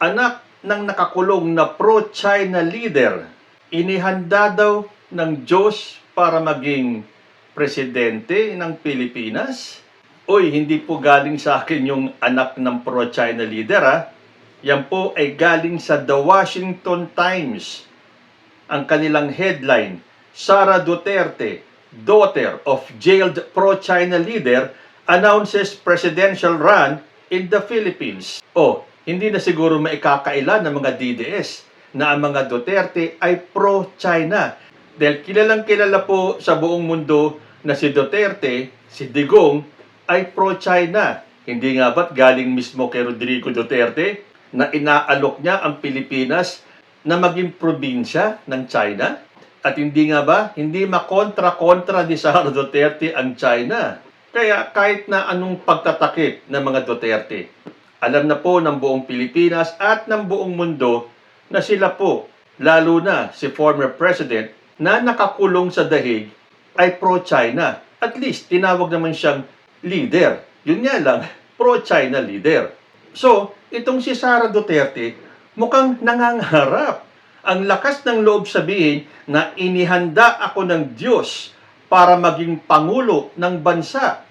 anak ng nakakulong na pro-China leader, inihanda daw ng Diyos para maging presidente ng Pilipinas? Uy, hindi po galing sa akin yung anak ng pro-China leader, ha? Yan po ay galing sa The Washington Times. Ang kanilang headline, Sara Duterte, daughter of jailed pro-China leader, announces presidential run in the Philippines. Hindi na siguro maikakaila ng mga DDS na ang mga Duterte ay pro-China. Dahil kilalang kilala po sa buong mundo na si Duterte, si Digong, ay pro-China. Hindi nga ba't galing mismo kay Rodrigo Duterte na inaalok niya ang Pilipinas na maging probinsya ng China? At hindi nga ba, hindi makontra-kontra ni Sara Duterte ang China. Kaya kahit na anong pagtatakip ng mga Duterte, alam na po ng buong Pilipinas at ng buong mundo na sila po, lalo na si former president na nakakulong sa dahig, ay pro-China. At least, tinawag naman siyang leader. Yun nga lang, pro-China leader. So, itong si Sara Duterte, mukhang nangangarap. Ang lakas ng loob sabihin na inihanda ako ng Diyos para maging pangulo ng bansa.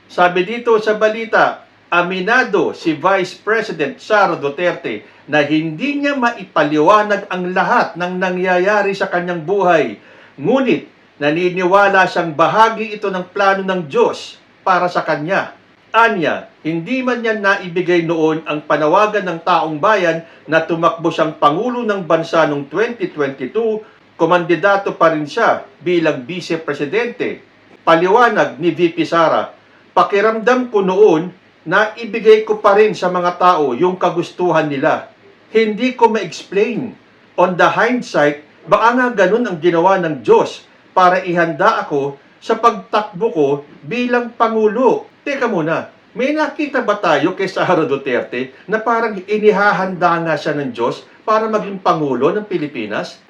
Sabi dito sa balita, aminado si Vice President Sara Duterte na hindi niya maipaliwanag ang lahat ng nangyayari sa kanyang buhay. Ngunit naniniwala siyang bahagi ito ng plano ng Diyos para sa kanya. Anya, hindi man niya naibigay noon ang panawagan ng taong bayan na tumakbo siyang pangulo ng bansa noong 2022, kumandidato pa rin siya bilang vice-presidente. Paliwanag ni VP Sara, pakiramdam ko noon na ibigay ko pa rin sa mga tao yung kagustuhan nila. Hindi ko ma-explain. On the hindsight, baka nga ganun ang ginawa ng Diyos para ihanda ako sa pagtakbo ko bilang pangulo. Teka muna, may nakita ba tayo kay Sara Duterte na parang inihahanda nga siya ng Diyos para maging pangulo ng Pilipinas?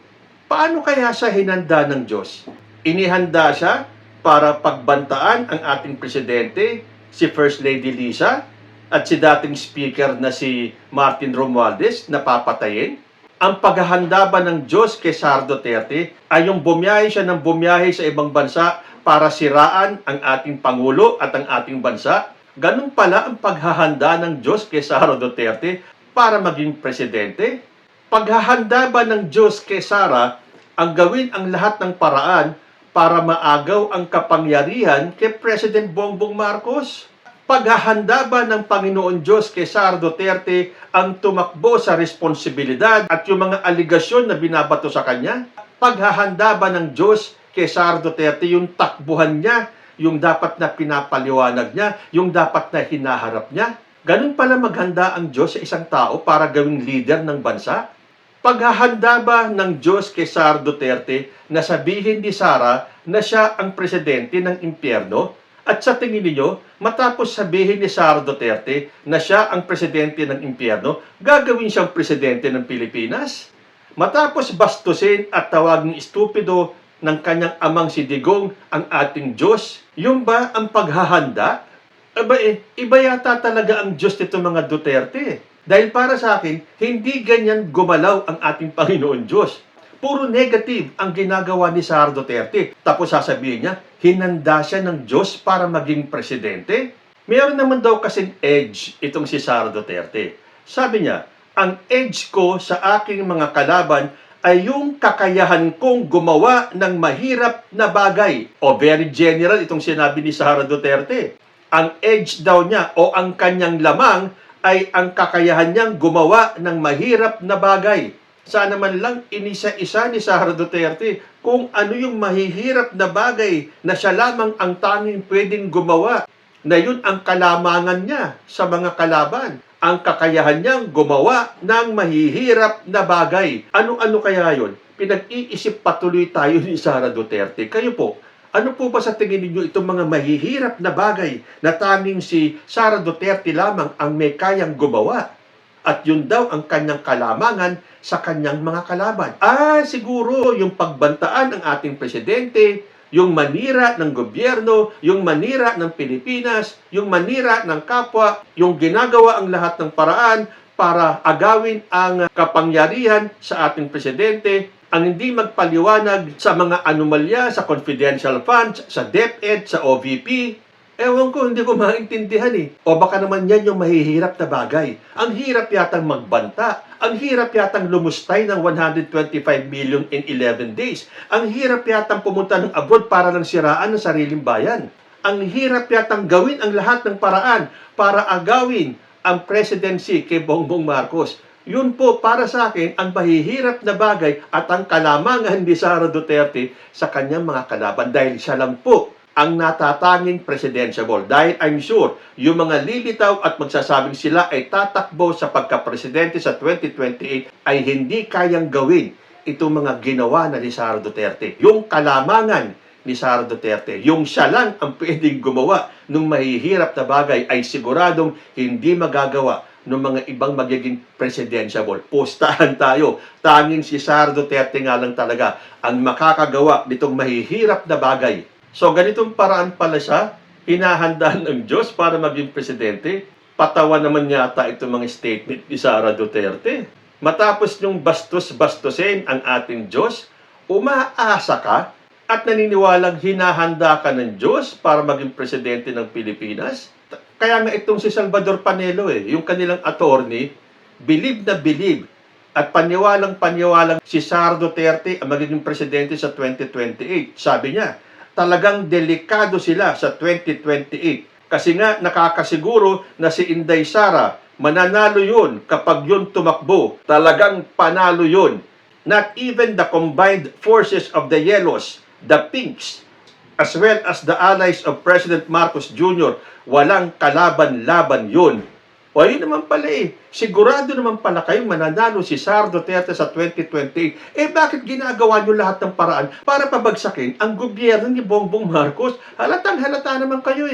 Paano kaya siya hinanda ng Diyos? Inihanda siya para pagbantaan ang ating presidente, si First Lady Lisa, at si dating speaker na si Martin Romualdez na papatayin? Ang paghahanda ba ng Diyos kay Sara Duterte ay yung bumiyahe siya ng bumiyahe sa ibang bansa para siraan ang ating Pangulo at ang ating bansa? Ganun pala ang paghahanda ng Diyos kay Sara Duterte para maging presidente? Paghahanda ba ng Diyos kay Sara ang gawin ang lahat ng paraan para maagaw ang kapangyarihan kay President Bongbong Marcos? Paghahanda ba ng Panginoon Diyos kay Sara Duterte ang tumakbo sa responsibilidad at yung mga aligasyon na binabato sa kanya? Paghahanda ba ng Diyos kay Sara Duterte yung takbuhan niya, yung dapat na pinapaliwanag niya, yung dapat na hinaharap niya? Ganun pala maghanda ang Diyos sa isang tao para gawing leader ng bansa? Paghahanda ba ng Diyos kay Sara Duterte na sabihin ni Sara na siya ang presidente ng impyerno? At sa tingin niyo, matapos sabihin ni Sara Duterte na siya ang presidente ng impyerno, gagawin siyang presidente ng Pilipinas? Matapos bastusin at tawaging estupido ng kanyang amang si Digong ang ating Diyos, yung ba ang paghahanda? Iba yata talaga ang Diyos nito mga Duterte. Dahil para sa akin, hindi ganyan gumalaw ang ating Panginoon Diyos. Puro negative ang ginagawa ni Sara Duterte. Tapos sasabihin niya, hinanda siya ng Diyos para maging presidente? Mayroon naman daw kasing edge itong si Sara Duterte. Sabi niya, ang edge ko sa aking mga kalaban ay yung kakayahan kong gumawa ng mahirap na bagay. Very general itong sinabi ni Sara Duterte. Ang edge daw niya o ang kanyang lamang ay ang kakayahan niyang gumawa ng mahirap na bagay. Sana man lang inisa-isa ni Sara Duterte kung ano yung mahihirap na bagay na siya lamang ang tanging pwedeng gumawa, na yun ang kalamangan niya sa mga kalaban. Ang kakayahan niyang gumawa ng mahihirap na bagay. Ano-ano kaya yun? Pinag-iisip patuloy tayo ni Sara Duterte. Kayo po, ano po ba sa tingin ninyo itong mga mahihirap na bagay na tanging si Sara Duterte lamang ang may kayang gumawa? At yun daw ang kanyang kalamangan sa kanyang mga kalaban. Siguro yung pagbantaan ng ating presidente, yung manira ng gobyerno, yung manira ng Pilipinas, yung manira ng kapwa, yung ginagawa ang lahat ng paraan para agawin ang kapangyarihan sa ating presidente, ang hindi magpaliwanag sa mga anomalya sa confidential funds, sa DepEd, sa OVP. Ewan ko, hindi ko maintindihan eh. O baka naman yan yung mahihirap na bagay. Ang hirap yatang magbanta. Ang hirap yatang lumustay ng 125 million in 11 days. Ang hirap yatang pumunta ng abroad para lang siraan ng sariling bayan. Ang hirap yatang gawin ang lahat ng paraan para agawin ang presidency kay Bongbong Marcos. Yun po para sa akin ang mahihirap na bagay at ang kalamangan ni Sara Duterte sa kanyang mga kalaban dahil siya lang po ang natatanging presidentiable. Dahil I'm sure yung mga lilitaw at magsasabing sila ay tatakbo sa pagkapresidente sa 2028 ay hindi kayang gawin itong mga ginawa na ni Sara Duterte. Yung kalamangan ni Sara Duterte, yung siya lang ang pwedeng gumawa ng mahihirap na bagay ay siguradong hindi magagawa ng mga ibang magiging presidentiable. Pustahan tayo. Tanging si Sara Duterte nga lang talaga ang makakagawa nitong mahihirap na bagay. So ganitong paraan pala siya, hinahandaan ng Diyos para maging presidente. Patawa naman yata itong mga statement ni Sara Duterte. Matapos niyong bastos-bastosin ang ating Diyos, umaasa ka at naniniwalang hinahanda ka ng Diyos para maging presidente ng Pilipinas? Kaya nga itong si Salvador Panelo yung kanilang attorney, believe na believe at paniwalang si Sara Duterte ang magiging presidente sa 2028. Sabi niya, talagang delikado sila sa 2028 kasi nga nakakasiguro na si Inday Sara mananalo yun kapag yun tumakbo. Talagang panalo yun. Not even the combined forces of the Yellows, the Pinks, as well as the allies of President Marcos Jr., walang kalaban-laban yun. O yun naman pala sigurado naman pala kayong mananalo si Sara Duterte sa 2028. Bakit ginagawa nyo lahat ng paraan para pabagsakin ang gobyerno ni Bongbong Marcos? Halatang-halata naman kayo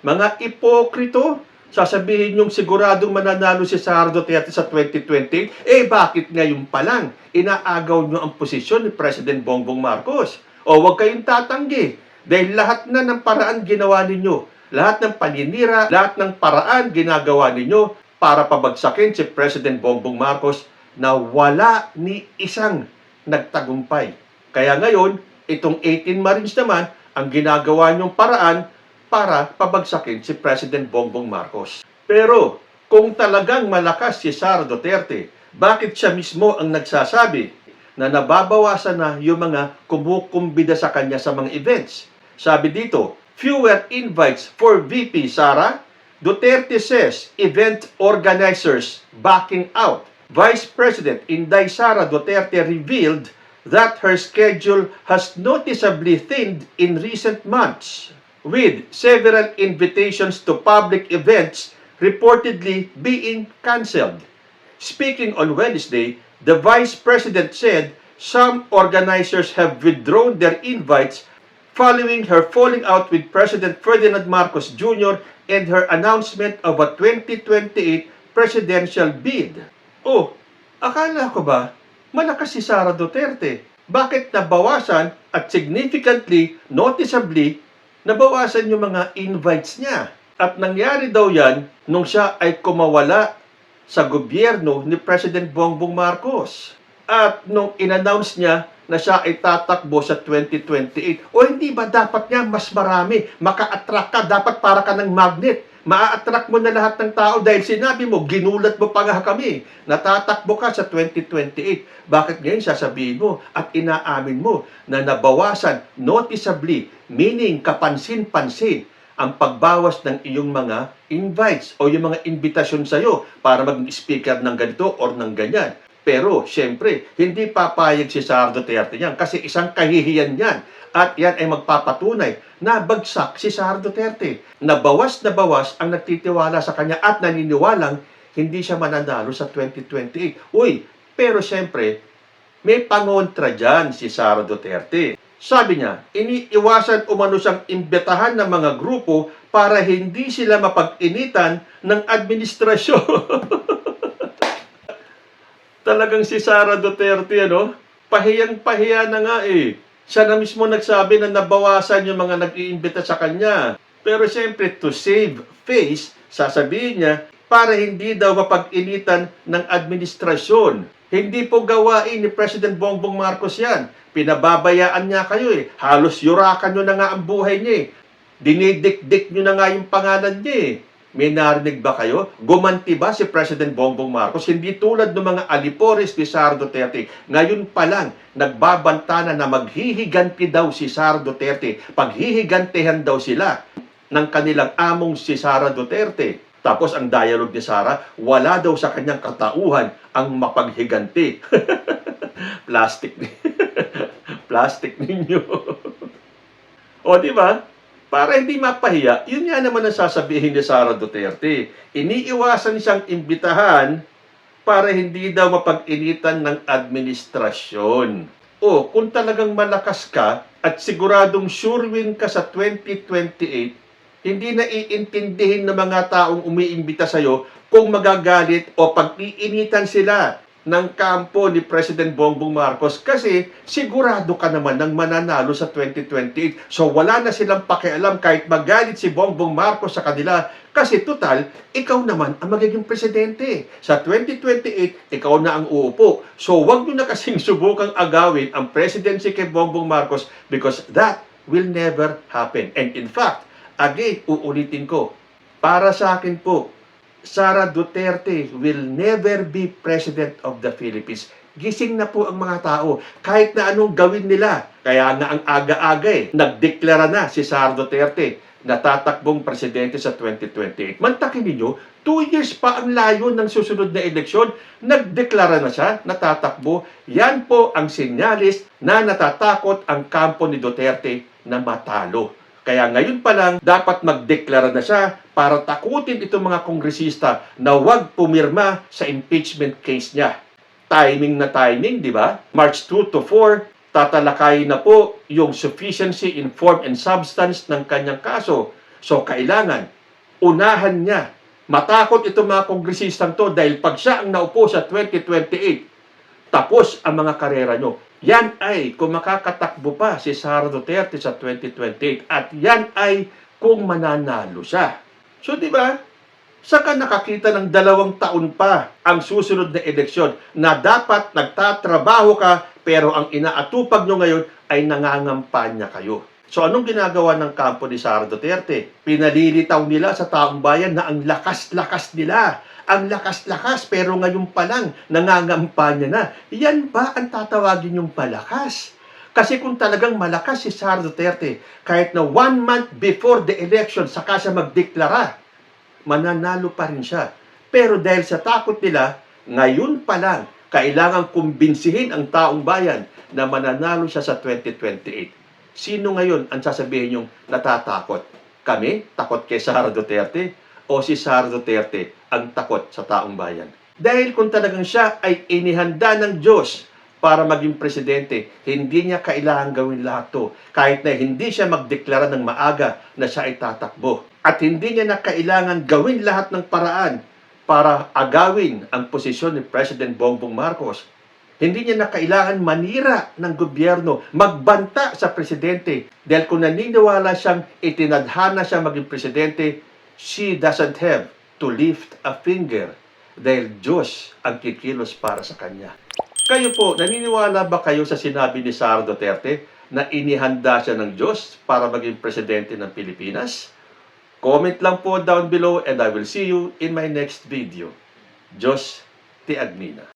Mga ipokrito, sasabihin yung siguradong mananalo si Sara Duterte sa 2028, bakit ngayon pa lang inaagaw nyo ang posisyon ni President Bongbong Marcos? O huwag kayong tatanggi. Dahil lahat na ng paraan ginawa ninyo. Lahat ng paninira, lahat ng paraan ginagawa ninyo para pabagsakin si President Bongbong Marcos na wala ni isang nagtagumpay. Kaya ngayon, itong 18 Marines naman ang ginagawa nyong paraan para pabagsakin si President Bongbong Marcos. Pero kung talagang malakas si Sara Duterte, bakit siya mismo ang nagsasabi na nababawasan na yung mga kumukumbida sa kanya sa mga events? Sabi dito, fewer invites for VP Sara. Duterte says event organizers backing out. Vice President Inday Sara Duterte revealed that her schedule has noticeably thinned in recent months, with several invitations to public events reportedly being cancelled. Speaking on Wednesday, the Vice President said some organizers have withdrawn their invites following her falling out with President Ferdinand Marcos Jr. and her announcement of a 2028 presidential bid. Akala ko ba malakas si Sara Duterte? Bakit nabawasan at significantly, noticeably, nabawasan yung mga invites niya? At nangyari daw yan nung siya ay kumawala sa gobyerno ni President Bongbong Marcos. At nung in-announce niya na siya ay tatakbo sa 2028, hindi ba dapat nga mas marami, maka-attract ka, dapat para ka ng magnet. Maa-attract mo na lahat ng tao dahil sinabi mo, ginulat mo pa nga kami, natatakbo ka sa 2028. Bakit ngayon sasabihin mo at inaamin mo na nabawasan noticeably, meaning kapansin-pansin, ang pagbawas ng iyong mga invites o yung mga invitasyon sa'yo para maging speaker ng ganito or ng ganyan. Pero, syempre, hindi papayag si Sara Duterte yan kasi isang kahihiyan yan. At yan ay magpapatunay na bagsak si Sara Duterte. Nabawas ang nagtitiwala sa kanya at naniniwalang hindi siya mananalo sa 2028. Pero syempre, may pangontra dyan si Sara Duterte. Sabi niya, iniiwasan umano siyang imbitahan ng mga grupo para hindi sila mapag-initan ng administrasyon. Talagang si Sara Duterte, pahiyang-pahiya na nga Siya na mismo nagsabi na nabawasan yung mga nag-iimbita sa kanya. Pero siyempre, to save face, sasabihin niya, para hindi daw mapag-initan ng administrasyon. Hindi po gawain ni President Bongbong Marcos yan. Pinababayaan niya kayo eh. Halos yurakan nyo na nga ang buhay niya eh. Dinidikdik nyo na nga yung pangalan niya eh. May narinig ba kayo? Gumanti ba si President Bongbong Marcos? Hindi tulad ng mga alipores ni Sara Duterte. Ngayon pa lang, nagbabanta na maghihiganti daw si Sara Duterte. Paghihigantihan daw sila ng kanilang among si Sara Duterte. Tapos ang dialogue ni Sara, wala daw sa kanyang katauhan ang mapaghiganti. Plastic. Plastic ninyo. O, di ba? Para hindi mapahiya, yun nga naman ang sasabihin ni Sara Duterte. Iniiwasan siyang imbitahan para hindi daw mapag-initan ng administrasyon. O, kung talagang malakas ka at siguradong sure win ka sa 2028, hindi na iintindihin ng mga taong umiimbita sa'yo kung magagalit o pag-iinitan sila ng kampo ni President Bongbong Marcos kasi sigurado ka naman ng mananalo sa 2028. So wala na silang pakialam kahit magalit si Bongbong Marcos sa kanila kasi total, ikaw naman ang magiging presidente. Sa 2028, ikaw na ang uupo. So wag nyo na kasing subukang agawin ang presidency kay Bongbong Marcos because that will never happen. And in fact, again, uulitin ko, para sa akin po, Sara Duterte will never be President of the Philippines. Gising na po ang mga tao. Kahit na anong gawin nila. Kaya nga ang aga-aga nagdeklara na si Sara Duterte na tatakbong presidente sa 2028. Mantakin ninyo, 2 years pa ang layo ng susunod na eleksyon. Nagdeklara na siya, natatakbo. Yan po ang sinyalis na natatakot ang kampo ni Duterte na matalo. Kaya ngayon pa lang, dapat magdeklara na siya para takutin itong mga kongresista na huwag pumirma sa impeachment case niya. Timing na timing, di ba? March 2 to 4, tatalakayin na po yung sufficiency in form and substance ng kanyang kaso. So, kailangan, unahan niya. Matakot itong mga kongresistang to dahil pag siya ang naupo sa 2028, tapos ang mga karera nyo. Yan ay kung makakatakbo pa si Sara Duterte sa 2028 at yan ay kung mananalo siya. So, di ba? Saka nakakita ng 2 taon pa ang susunod na eleksyon na dapat nagtatrabaho ka pero ang inaatupag nyo ngayon ay nangangampanya kayo. So, anong ginagawa ng kampo ni Sara Duterte? Pinalilitaw nila sa taong bayan na ang lakas-lakas nila. Ang lakas-lakas, pero ngayon pa lang, nangangampanya na. Yan ba ang tatawagin yung palakas? Kasi kung talagang malakas si Sara Duterte, kahit na 1 month before the election, saka siya magdeklara, mananalo pa rin siya. Pero dahil sa takot nila, ngayon pa lang, kailangan kumbinsihin ang taong bayan na mananalo siya sa 2028. Sino ngayon ang sasabihin yung natatakot? Kami, takot kay Sara Duterte? O si Sara Duterte ang takot sa taong bayan? Dahil kung talagang siya ay inihanda ng Diyos para maging presidente, hindi niya kailangan gawin lahat to. Kahit na hindi siya magdeklara ng maaga na siya ay tatakbo. At hindi niya na kailangan gawin lahat ng paraan para agawin ang posisyon ni President Bongbong Marcos. Hindi niya na kailangan manira ng gobyerno, magbanta sa presidente. Dahil kung naniniwala siyang itinadhana siya maging presidente, she doesn't have to lift a finger dahil Diyos ang kikilos para sa kanya. Kayo po, naniniwala ba kayo sa sinabi ni Sara Duterte na inihanda siya ng Diyos para maging presidente ng Pilipinas? Comment lang po down below and I will see you in my next video. Diyos ti Admina.